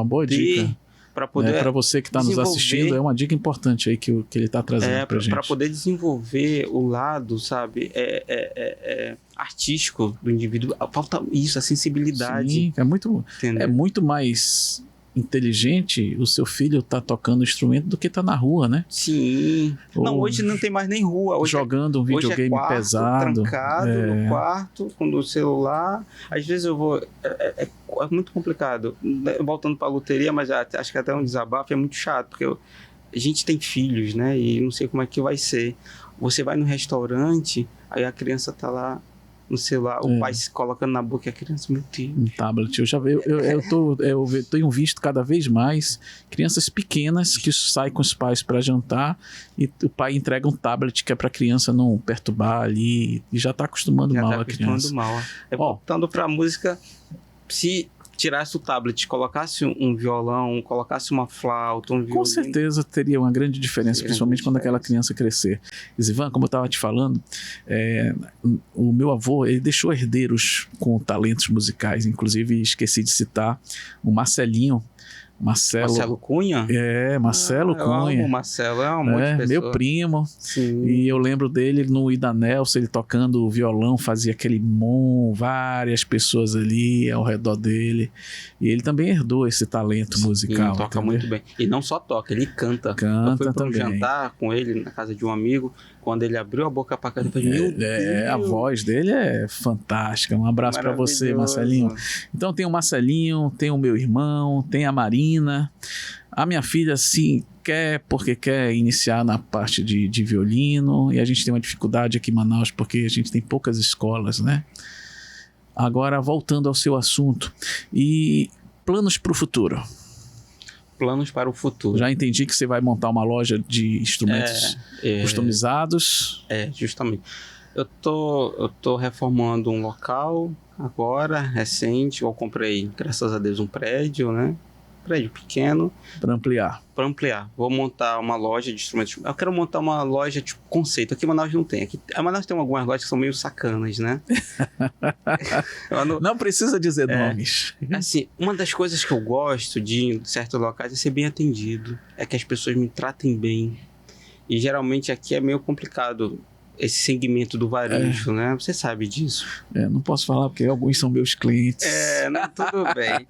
boa dica. Para poder para você que está nos assistindo, é uma dica importante aí que ele está trazendo para gente. Para poder desenvolver o lado, sabe, artístico do indivíduo. Falta isso, a sensibilidade. Sim, é muito mais inteligente o seu filho tá tocando instrumento do que tá na rua, né? Sim. Não, hoje não tem mais nem rua. Hoje jogando um videogame pesado. Trancado no quarto, com o celular. Às vezes eu vou... É muito complicado. Voltando para a loteria, mas acho que até um desabafo é muito chato, porque a gente tem filhos, né? E não sei como é que vai ser. Você vai no restaurante, aí a criança tá lá no celular, o pai se colocando na boca e a criança, meu Deus. Um tablet. Eu tenho visto cada vez mais crianças pequenas que saem com os pais para jantar e o pai entrega um tablet que é para a criança não perturbar ali e já está acostumando mal a criança. Voltando para a música, se tirasse o tablet, colocasse um violão, colocasse uma flauta, um violino... Com certeza teria uma grande diferença, principalmente quando aquela criança crescer. Zivan, como eu estava te falando, o meu avô, ele deixou herdeiros com talentos musicais, inclusive esqueci de citar o Marcelo Cunha? Marcelo Cunha. Eu amo o Marcelo, é uma outra pessoa. Meu primo. Sim. E eu lembro dele no Ida Nelson, ele tocando o violão, fazia aquele várias pessoas ali ao redor dele. E ele também herdou esse talento musical. Sim, toca muito bem. E não só toca, ele canta. Eu fui para um jantar com ele na casa de um amigo. Quando ele abriu a boca para cantar, eu falei, meu Deus. A voz dele é fantástica. Um abraço para você, Marcelinho. Então tem o Marcelinho, tem o meu irmão, tem a Marina. A minha filha, sim, porque quer iniciar na parte de violino. E a gente tem uma dificuldade aqui em Manaus, porque a gente tem poucas escolas, né? Agora, voltando ao seu assunto. E planos para o futuro? Planos para o futuro. Já entendi que você vai montar uma loja de instrumentos customizados. Justamente. Eu tô reformando um local agora, recente. Eu comprei, graças a Deus, um prédio, né? Prédio pequeno. Para ampliar. Vou montar uma loja de instrumentos. Eu quero montar uma loja tipo conceito. Aqui em Manaus não tem. Aqui em Manaus tem algumas lojas que são meio sacanas, né? Não precisa dizer nomes. Assim, uma das coisas que eu gosto de certos locais é ser bem atendido. É que as pessoas me tratem bem. E geralmente aqui é meio complicado esse segmento do varejo, né? Você sabe disso. Não posso falar porque alguns são meus clientes. Tudo bem.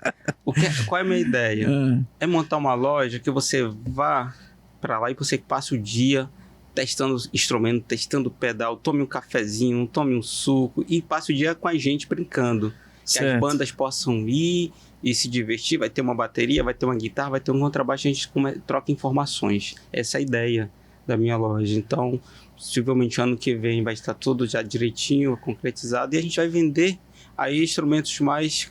Qual é a minha ideia? É montar uma loja que você vá para lá e você passe o dia testando instrumento, testando pedal, tome um cafezinho, tome um suco e passe o dia com a gente brincando. Que as bandas possam ir e se divertir. Vai ter uma bateria, vai ter uma guitarra, vai ter um contrabaixo, a gente troca informações. Essa é a ideia da minha loja. Então, possivelmente ano que vem vai estar tudo já direitinho, concretizado, e a gente vai vender aí instrumentos mais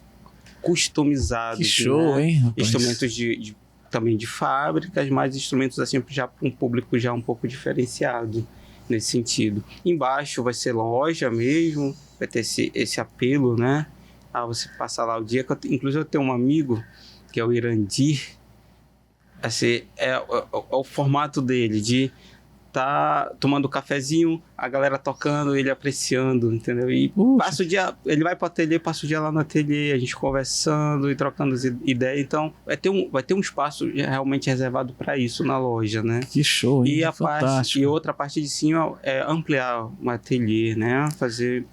customizados. Que show, hein, rapaz? Instrumentos também de fábricas, mas instrumentos assim já para um público já um pouco diferenciado nesse sentido. Embaixo vai ser loja mesmo, vai ter esse apelo, né? Você passar lá o dia. Inclusive eu tenho um amigo que é o Irandir. Assim, é o formato dele de tá tomando cafezinho, a galera tocando, ele apreciando, entendeu? E passa o dia, ele vai pro ateliê, passa o dia lá no ateliê, a gente conversando e trocando ideias. Então, vai ter um espaço realmente reservado para isso na loja, né? Que show, hein? E outra parte de cima é ampliar o ateliê, né? Fazer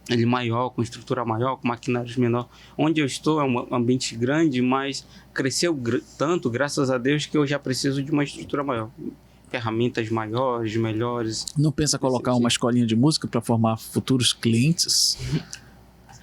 ele maior, com estrutura maior, com maquinários menor. Onde eu estou é um ambiente grande, mas cresceu tanto, graças a Deus, que eu já preciso de uma estrutura maior. Ferramentas maiores, melhores. Não pensa colocar uma escolinha de música para formar futuros clientes?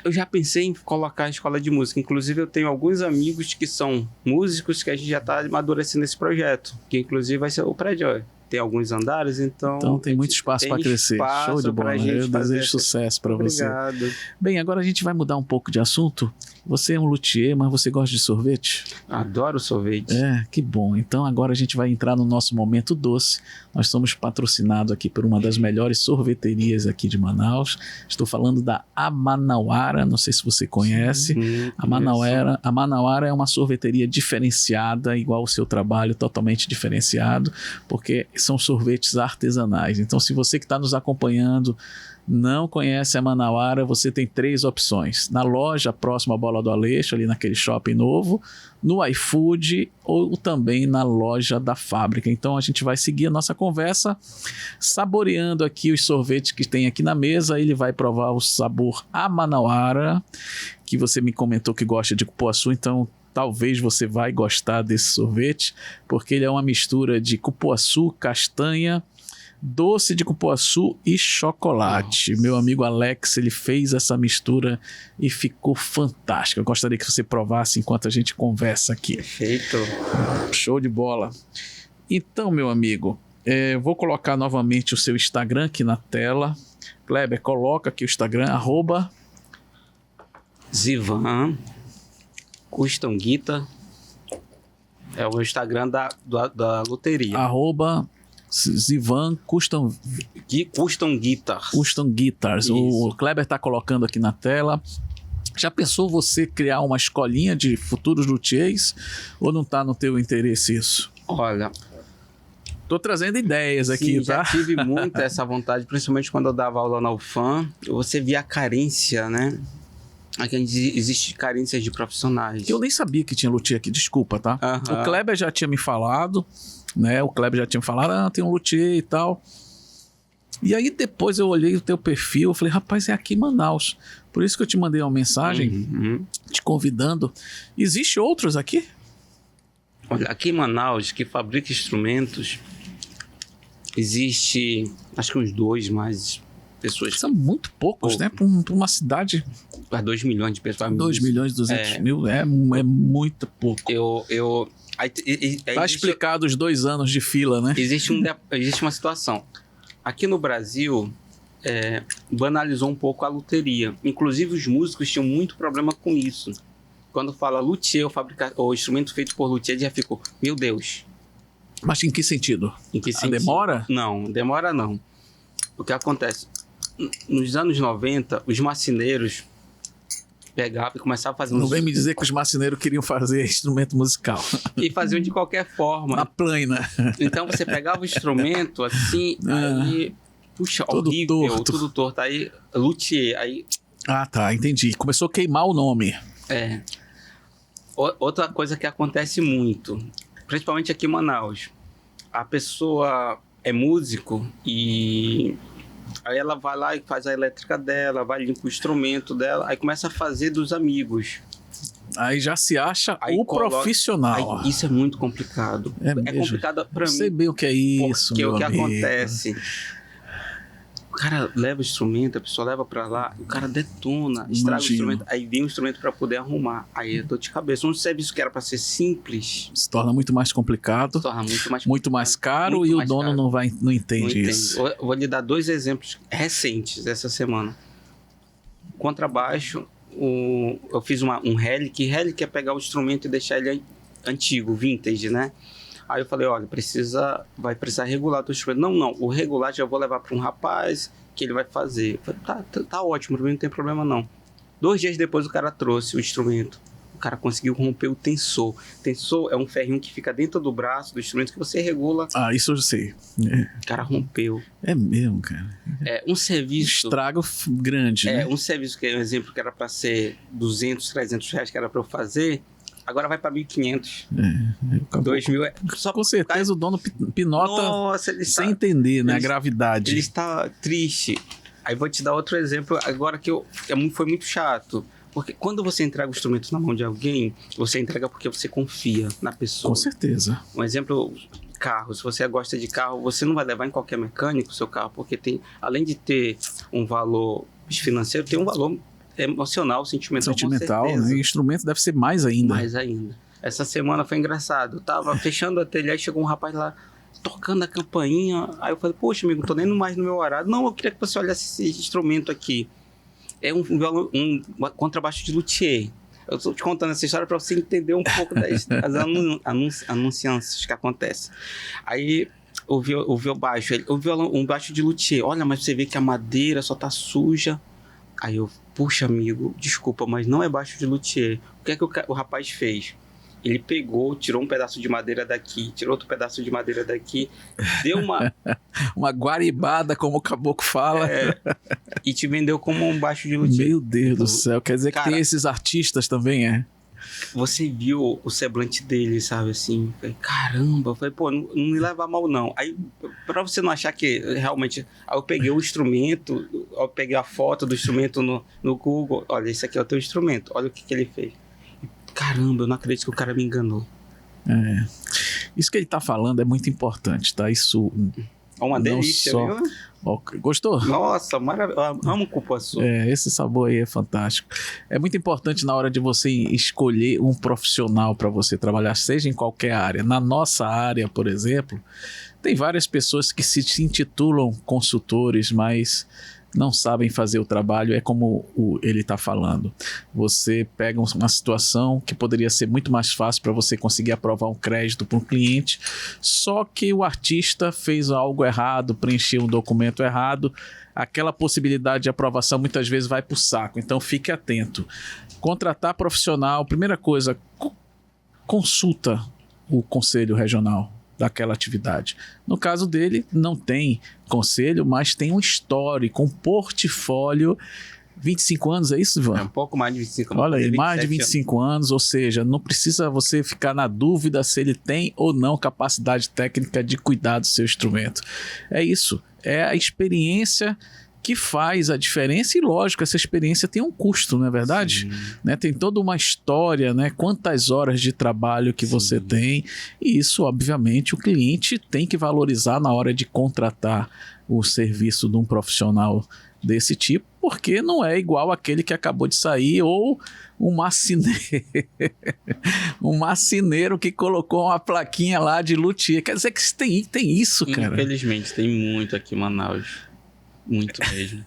Eu já pensei em colocar a escola de música. Inclusive, eu tenho alguns amigos que são músicos que a gente já está amadurecendo esse projeto. Que, inclusive, vai ser o prédio. Tem alguns andares, então tem muito espaço para crescer. Show de bola. Eu desejo sucesso para você. Obrigado. Bem, agora a gente vai mudar um pouco de assunto Você é um luthier, mas você gosta de sorvete? Adoro sorvete. Que bom. Então agora a gente vai entrar no nosso momento doce. Nós somos patrocinados aqui por uma das melhores sorveterias aqui de Manaus. Estou falando da Amanauara, não sei se você conhece. A Manauara é uma sorveteria diferenciada, igual ao seu trabalho, totalmente diferenciado, porque são sorvetes artesanais. Então se você que está nos acompanhando não conhece a Manauara, você tem 3 opções. Na loja próxima à Bola do Aleixo, ali naquele shopping novo, no iFood ou também na loja da fábrica. Então a gente vai seguir a nossa conversa saboreando aqui os sorvetes que tem aqui na mesa. Ele vai provar o sabor Amanauara, que você me comentou que gosta de cupuaçu, então talvez você vai gostar desse sorvete, porque ele é uma mistura de cupuaçu, castanha, doce de cupuaçu e chocolate. Meu amigo Alex, ele fez essa mistura e ficou fantástico. Eu gostaria que você provasse enquanto a gente conversa aqui. Perfeito. Show de bola. Então, meu amigo, vou colocar novamente o seu Instagram aqui na tela. Kleber, coloca aqui o Instagram, @Zivan Custom Guitar. É o Instagram da loteria. @Zivan Custom Guitar. Custom Guitars. Isso. O Kleber está colocando aqui na tela. Já pensou você criar uma escolinha de futuros luthiers ou não está no teu interesse isso? Olha, tô trazendo ideias aqui, sim, tá? já tive muito essa vontade, principalmente quando eu dava aula na UFAM. Você via a carência, né? Aqui existe carência de profissionais. Eu nem sabia que tinha luthier aqui, desculpa, tá? O Kleber já tinha me falado, né? O Kleber já tinha me falado, tem um luthier e tal. E aí depois eu olhei o teu perfil, eu falei, rapaz, é aqui em Manaus. Por isso que eu te mandei uma mensagem te convidando. Existe outros aqui? Olha, aqui em Manaus, que fabrica instrumentos, existe, acho que uns 2 mais pessoas. São muito poucos, né? Para uma cidade... Para 2 milhões de pessoas. 2 milhões e 200 mil é muito pouco. Tá explicado os 2 anos de fila, né? Existe uma situação. Aqui no Brasil, banalizou um pouco a luteria. Inclusive, os músicos tinham muito problema com isso. Quando fala luthier ou instrumento feito por luthier, já ficou, meu Deus. Mas em que sentido? Em que sentido? Demora? Não, demora não. O que acontece? Nos anos 90, os marceneiros pegavam e começavam a fazer... Não vem me dizer que os marceneiros queriam fazer instrumento musical. E faziam de qualquer forma. Na plana. Então você pegava o instrumento assim, aí... Puxa, todo horrível, torto. tudo torto. Aí, luthier, aí... Ah, tá, entendi. Começou a queimar o nome. Outra coisa que acontece muito, principalmente aqui em Manaus. A pessoa é músico e... Aí ela vai lá e faz a elétrica dela, vai limpar o instrumento dela, aí começa a fazer dos amigos. Aí já se acha aí profissional. Aí, isso é muito complicado. É complicado pra mim. Não sei bem o que é isso, porque meu o que amigo. acontece... O cara leva o instrumento, a pessoa leva pra lá, o cara detona, estraga o instrumento, aí vem o instrumento pra poder arrumar. Aí é dor de cabeça. Um serviço que era pra ser simples... Se torna muito mais complicado. Se torna muito mais caro e o dono não entende isso. Eu vou lhe dar 2 exemplos recentes dessa semana. Contrabaixo, eu fiz um Relic. Relic é pegar o instrumento e deixar ele antigo, vintage, né? Aí eu falei, olha, vai precisar regular o instrumento. Não, o regular já vou levar para um rapaz que ele vai fazer. Eu falei, tá ótimo, não tem problema não. 2 dias depois o cara trouxe o instrumento. O cara conseguiu romper o tensor. Tensor é um ferrinho que fica dentro do braço do instrumento que você regula. Ah, isso eu sei. O cara rompeu. É mesmo, cara. Um serviço... Estrago grande, né? Um serviço que é um exemplo que era para ser 200, 300 reais que era para eu fazer... Agora vai para 1.500. 2.000. Com certeza o dono pinota. Nossa, ele sem entender, né? A gravidade. Ele está triste. Aí vou te dar outro exemplo agora que foi muito chato. Porque quando você entrega o instrumento na mão de alguém, você entrega porque você confia na pessoa. Com certeza. Um exemplo, carro. Se você gosta de carro, você não vai levar em qualquer mecânico o seu carro, porque além de ter um valor financeiro, tem um valor emocional, sentimental, com certeza. E instrumento deve ser mais ainda. Mais ainda. Essa semana foi engraçado. Eu tava fechando a telha, aí chegou um rapaz lá tocando a campainha. Aí eu falei, poxa, amigo, tô nem mais no meu horário. Não, eu queria que você olhasse esse instrumento aqui. É um contrabaixo de luthier. Eu tô te contando essa história para você entender um pouco das anuncianças que acontecem. Aí ouviu baixo, ele ouviu um baixo de luthier. Olha, mas você vê que a madeira só tá suja. Aí eu, puxa, amigo, desculpa, mas não é baixo de luthier. O que é que o rapaz fez? Ele pegou, tirou um pedaço de madeira daqui, tirou outro pedaço de madeira daqui, deu uma... uma guaribada, como o caboclo fala. E te vendeu como um baixo de luthier. Meu Deus do céu, quer dizer, cara, que tem esses artistas também, Você viu o semblante dele, sabe, assim, falei, caramba, falei, pô, não me leva a mal não. Aí, pra você não achar que realmente, aí eu peguei o instrumento, eu peguei a foto do instrumento no Google, olha, esse aqui é o teu instrumento, olha o que ele fez. Caramba, eu não acredito que o cara me enganou. Isso que ele tá falando é muito importante, tá? Isso uma delícia, viu? Gostou? Nossa, maravilhoso. Amo cupuaçu. Esse sabor aí é fantástico. É muito importante na hora de você escolher um profissional para você trabalhar, seja em qualquer área. Na nossa área, por exemplo, tem várias pessoas que se intitulam consultores, mas não sabem fazer o trabalho. É como ele está falando. Você pega uma situação que poderia ser muito mais fácil para você conseguir aprovar um crédito para um cliente, só que o artista fez algo errado, preencheu um documento errado, aquela possibilidade de aprovação muitas vezes vai para o saco. Então fique atento. Contratar profissional, primeira coisa, consulta o conselho regional daquela atividade. No caso dele, não tem conselho, mas tem um histórico, um portfólio. 25 anos, é isso, Ivan? É um pouco mais de 25 anos. Olha aí, mais de 25 anos, ou seja, não precisa você ficar na dúvida se ele tem ou não capacidade técnica de cuidar do seu instrumento. É isso, é a experiência que faz a diferença, e lógico, essa experiência tem um custo, não é verdade? Né? Tem toda uma história, né? Quantas horas de trabalho que você tem, e isso, obviamente, o cliente tem que valorizar na hora de contratar o serviço de um profissional desse tipo, porque não é igual aquele que acabou de sair, ou um marceneiro que colocou uma plaquinha lá de luthier. Quer dizer que tem isso, cara. Infelizmente, tem muito aqui em Manaus. Muito mesmo.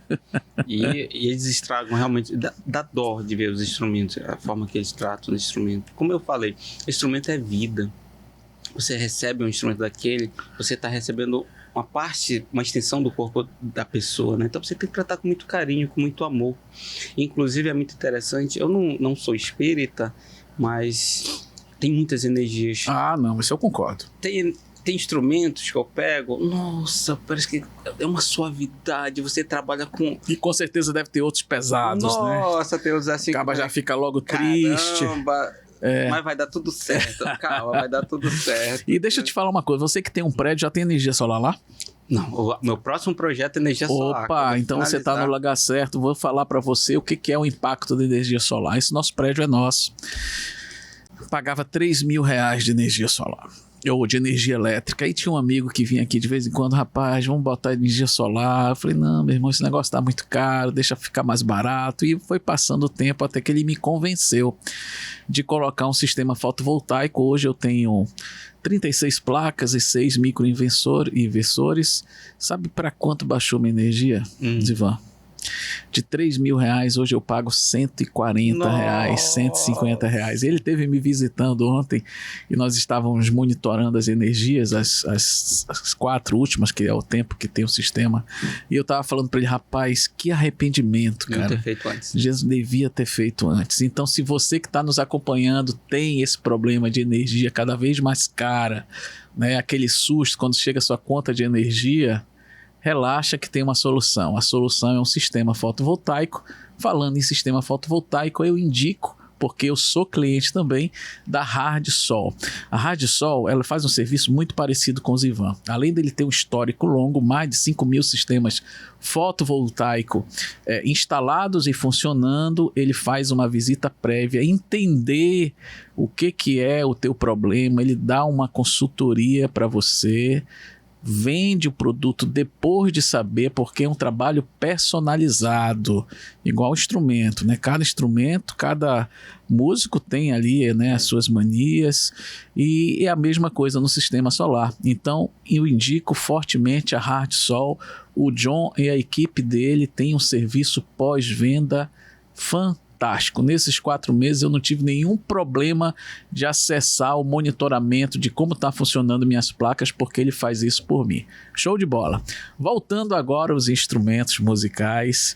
E eles estragam realmente. Dá dó de ver os instrumentos, a forma que eles tratam os instrumentos. Como eu falei, instrumento é vida. Você recebe um instrumento daquele, você está recebendo uma extensão do corpo da pessoa, né? Então você tem que tratar com muito carinho, com muito amor. Inclusive é muito interessante, eu não sou espírita, mas tem muitas energias. Ah, não, isso eu concordo. Tem instrumentos que eu pego, nossa, parece que é uma suavidade, você trabalha com... E com certeza deve ter outros pesados, né? Nossa, tem outros assim... Acaba já fica logo triste. Caramba, mas vai dar tudo certo, calma, vai dar tudo certo. E deixa eu te falar uma coisa, você que tem um prédio, já tem energia solar lá? Não, o meu próximo projeto é energia solar. Opa, então você está no lugar certo. Vou falar para você o que é o impacto da energia solar. Esse nosso prédio é nosso. Pagava R$3.000 de energia solar. Ou de energia elétrica. Aí tinha um amigo que vinha aqui de vez em quando, rapaz, vamos botar energia solar. Eu falei, não, meu irmão, esse negócio tá muito caro, deixa ficar mais barato. E foi passando o tempo até que ele me convenceu de colocar um sistema fotovoltaico. Hoje eu tenho 36 placas e 6 microinversores. Sabe para quanto baixou minha energia, Zivan? De R$3.000, hoje eu pago R$140, R$150. Ele esteve me visitando ontem e nós estávamos monitorando as energias, as 4 últimas, que é o tempo que tem o sistema. E eu estava falando para ele, rapaz, que arrependimento, cara. Devia ter feito antes. Jesus devia ter feito antes. Então, se você que está nos acompanhando tem esse problema de energia cada vez mais cara, né, aquele susto quando chega a sua conta de energia, relaxa que tem uma solução. A solução é um sistema fotovoltaico. Falando em sistema fotovoltaico, eu indico, porque eu sou cliente também da Hardsol. A Hardsol, ela faz um serviço muito parecido com o Zivan. Além dele ter um histórico longo, mais de 5.000 sistemas fotovoltaicos instalados e funcionando, ele faz uma visita prévia, entender o que é o teu problema, ele dá uma consultoria para você, vende o produto depois de saber, porque é um trabalho personalizado, igual instrumento, né? Cada instrumento, cada músico tem ali, né, as suas manias, e é a mesma coisa no sistema solar. Então eu indico fortemente a Hardsol. O John e a equipe dele têm um serviço pós-venda fantástico. fantástico. Nesses 4 meses eu não tive nenhum problema de acessar o monitoramento de como está funcionando minhas placas, porque ele faz isso por mim. Show de bola. Voltando agora aos instrumentos musicais.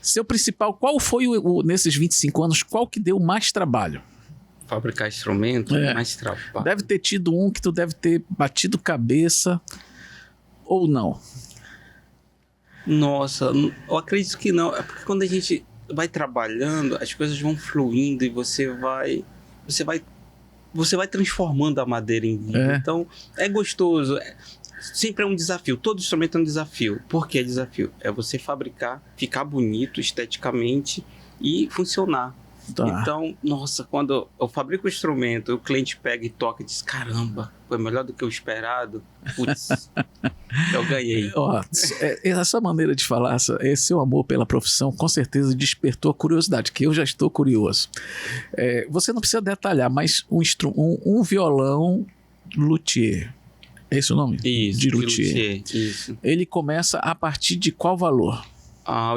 Seu principal, qual foi nesses 25 anos, qual que deu mais trabalho? Fabricar instrumento, mais trabalho. Deve ter tido um que tu deve ter batido cabeça, ou não? Nossa, eu acredito que não. É porque quando a gente vai trabalhando, as coisas vão fluindo e você vai transformando a madeira em vida. Então, é gostoso. Sempre é um desafio. Todo instrumento é um desafio. Por que é desafio? É você fabricar, ficar bonito esteticamente e funcionar. Tá. Então, nossa, quando eu fabrico o instrumento, o cliente pega e toca e diz, caramba, foi melhor do que o esperado. Putz, eu ganhei. Essa maneira de falar, esse seu amor pela profissão, com certeza despertou a curiosidade, que eu já estou curioso. Você não precisa detalhar, mas um violão luthier, é esse o nome? Isso, de luthier. Isso. Ele começa a partir de qual valor?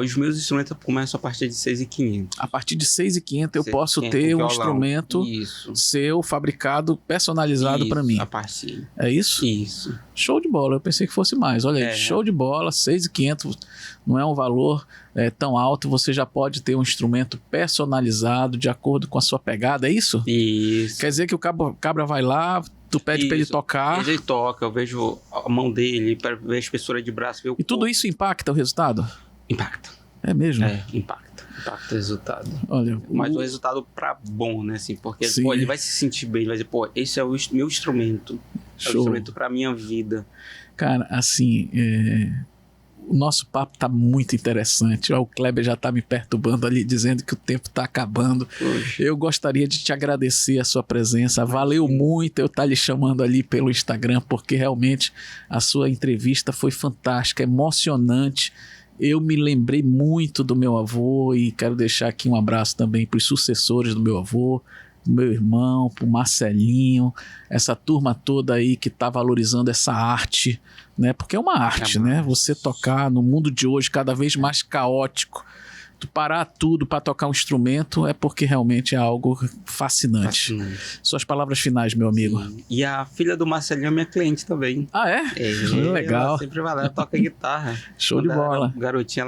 Os meus instrumentos começam a partir de 6.500. A partir de 6.500 eu posso ter um instrumento seu, fabricado, personalizado para mim. A partir. É isso? Isso. Show de bola, eu pensei que fosse mais. Olha aí, show de bola, 6.500 não é um valor tão alto, você já pode ter um instrumento personalizado de acordo com a sua pegada, é isso? Isso. Quer dizer que o cabra vai lá, tu pede para ele tocar. Ele toca, eu vejo a mão dele, ver a espessura de braço, ver o E tudo isso impacta o resultado? Impacta. É mesmo? Impacta o resultado. Olha, mas o resultado pra bom, né? Assim, porque ele vai se sentir bem, ele vai dizer, esse é o meu instrumento. É o instrumento pra minha vida. Cara, assim, o nosso papo tá muito interessante. O Kleber já tá me perturbando ali, dizendo que o tempo tá acabando. Poxa. Eu gostaria de te agradecer a sua presença. Valeu muito eu estar lhe chamando ali pelo Instagram, porque realmente a sua entrevista foi fantástica, emocionante. Eu me lembrei muito do meu avô e quero deixar aqui um abraço também para os sucessores do meu avô, do meu irmão, para o Marcelinho, essa turma toda aí que está valorizando essa arte, né? Porque é uma arte, né? Você tocar no mundo de hoje cada vez mais caótico, tu parar tudo para tocar um instrumento é porque realmente é algo fascinante. Suas palavras finais, meu amigo. Sim. E a filha do Marcelinho é minha cliente também. Ah, é? Legal. Ela sempre vai lá, ela toca guitarra. Show de bola. Garotinha,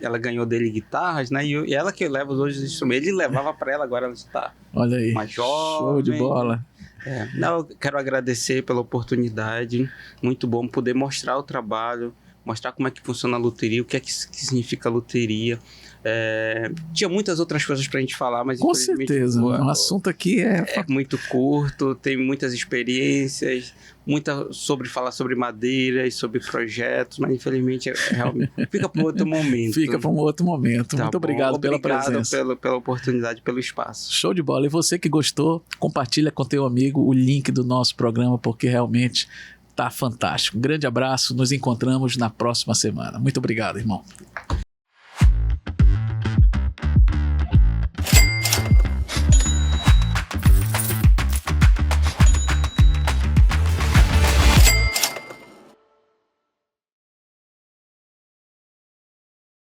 ela ganhou dele guitarras, né? E ela que leva os instrumentos. Ele levava para ela, agora ela está Olha aí. mais jovem. Show de bola. Não, eu quero agradecer pela oportunidade. Muito bom poder mostrar o trabalho, mostrar como é que funciona a luteria, o que é que significa a luteria. Tinha muitas outras coisas pra gente falar, mas com certeza, o assunto aqui é muito curto, tem muitas experiências, falar sobre madeiras, sobre projetos, mas infelizmente realmente fica para outro momento. Fica para um outro momento. Muito obrigado pela presença. Pela oportunidade, pelo espaço. Show de bola. E você que gostou, compartilha com teu amigo o link do nosso programa, porque realmente tá fantástico. Um grande abraço, nos encontramos na próxima semana. Muito obrigado, irmão.